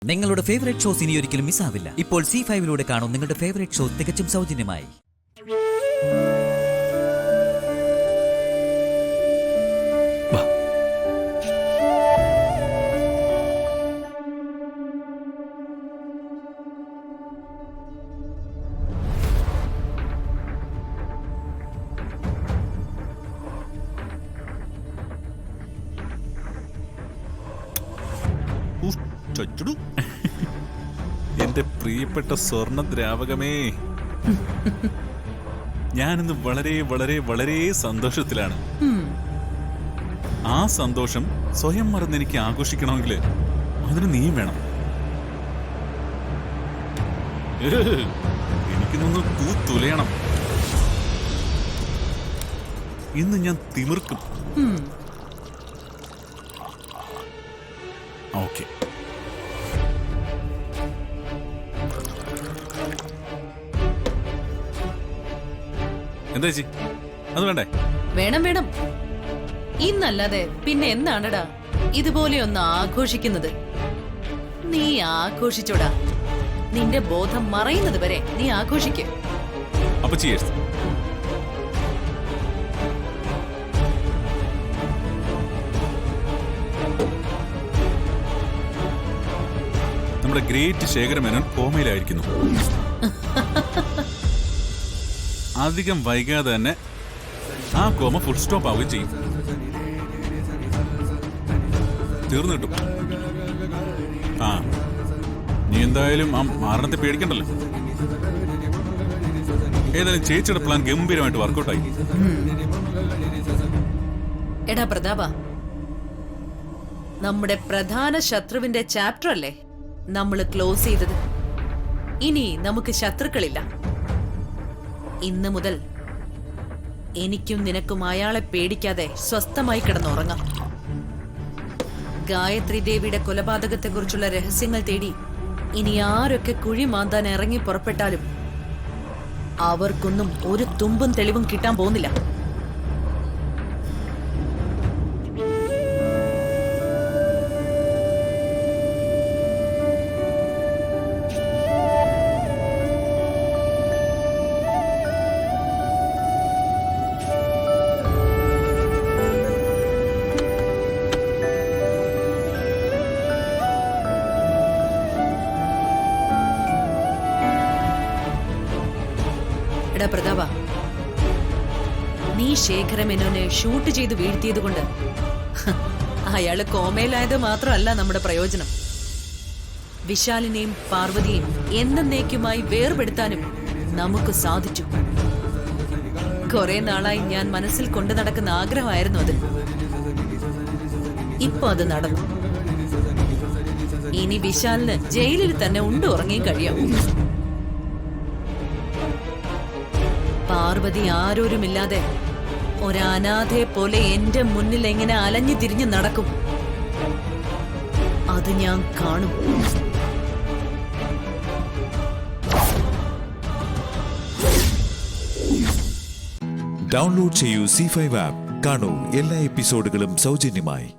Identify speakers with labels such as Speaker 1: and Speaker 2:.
Speaker 1: നിങ്ങളുടെ favourite shows ഇനി ഒരിക്കലും മിസ്സാവില്ല. ഇപ്പോൾ C5-ലൂടെ കാണും നിങ്ങളുടെ ഫേവറേറ്റ് ഷോ തികച്ചും സൗജന്യമായി.
Speaker 2: എന്റെ പ്രിയപ്പെട്ട സ്വർണ്ണ ദ്രാവകമേ, ഞാനിന്ന് വളരെ വളരെ വളരെ സന്തോഷത്തിലാണ്. ആ സന്തോഷം സ്വയം മറന്ന് എനിക്ക് ആഘോഷിക്കണമെങ്കിൽ അതിന് നീ വേണം. എനിക്കിന്നൊന്ന് തുലയണം. ഇന്ന് ഞാൻ തിമിർക്കും. ഓക്കെ, എന്താ ചേച്ചി, അത് വേണ്ടേ?
Speaker 3: വേണം വേണം. ഇന്നല്ലാതെ പിന്നെ എന്നാണടാ ഇതുപോലെ ഒന്ന് ആഘോഷിക്കുന്നത്? നീ ആഘോഷിച്ചോടാ. നിന്റെ ബോധം മറയുന്നത് വരെ നീ ആഘോഷിക്ക്.
Speaker 2: അപ്പൊ cheers. നമ്മുടെ ഗ്രേറ്റ് ശേഖരമേനോൻ കോമയിലായിരിക്കുന്നു. അധികം വൈകാതെ തന്നെ ആ കോമ ഫുൾ സ്റ്റോപ്പ് ആവുകയും ചെയ്യും. തീർന്നു കിട്ടും. ആ, നീ എന്തായാലും ആ മരണത്തെ പേടിക്കണ്ടല്ലോ. ഏതായാലും ചേച്ചിയുടെ പ്ലാൻ ഗംഭീരമായിട്ട് വർക്കൗട്ടായി.
Speaker 3: എടാ പ്രതാപ, നമ്മുടെ പ്രധാന ശത്രുവിന്റെ ചാപ്റ്റർ അല്ലേ നമ്മള് ക്ലോസ് ചെയ്തത്? ഇനി നമുക്ക് ശത്രുക്കളില്ല. ഇന്ന് മുതൽ എനിക്കും നിനക്കും അയാളെ പേടിക്കാതെ സ്വസ്ഥമായി കിടന്നുറങ്ങാം. ഗായത്രി ദേവിയുടെ കൊലപാതകത്തെക്കുറിച്ചുള്ള രഹസ്യങ്ങൾ തേടി ഇനി ആരൊക്കെ കുഴി മാന്താൻ ഇറങ്ങി പുറപ്പെട്ടാലും അവർക്കൊന്നും ഒരു തുമ്പും തെളിവും കിട്ടാൻ പോകുന്നില്ല. പ്രതാപ, നീ ശേഖരമേനോനെ ഷൂട്ട് ചെയ്ത് വീഴ്ത്തിയത് കൊണ്ട് അയാള് കോമയിലായത് മാത്രമല്ല നമ്മുടെ പ്രയോജനം. വിശാലിനെയും പാർവതിയെയും എന്നേക്കുമായി വേർപെടുത്താനും നമുക്ക് സാധിച്ചു. കുറെ നാളായി ഞാൻ മനസ്സിൽ കൊണ്ടു നടക്കുന്ന ആഗ്രഹമായിരുന്നു അത്. ഇപ്പൊ അത് നടന്നു. ഇനി വിശാലിന് ജയിലിൽ തന്നെ ഉറങ്ങിയും കഴിയാം. പാർവതി ആരോരുമില്ലാതെ ഒരനാഥയെ പോലെ എന്റെ മുന്നിൽ എങ്ങനെ അലഞ്ഞു തിരിഞ്ഞു നടക്കും അത് ഞാൻ കാണും.
Speaker 4: ഡൗൺലോഡ് ചെയ്യൂ C5 ആപ്പ്. കാണൂ എല്ലാ എപ്പിസോഡുകളും സൗജന്യമായി.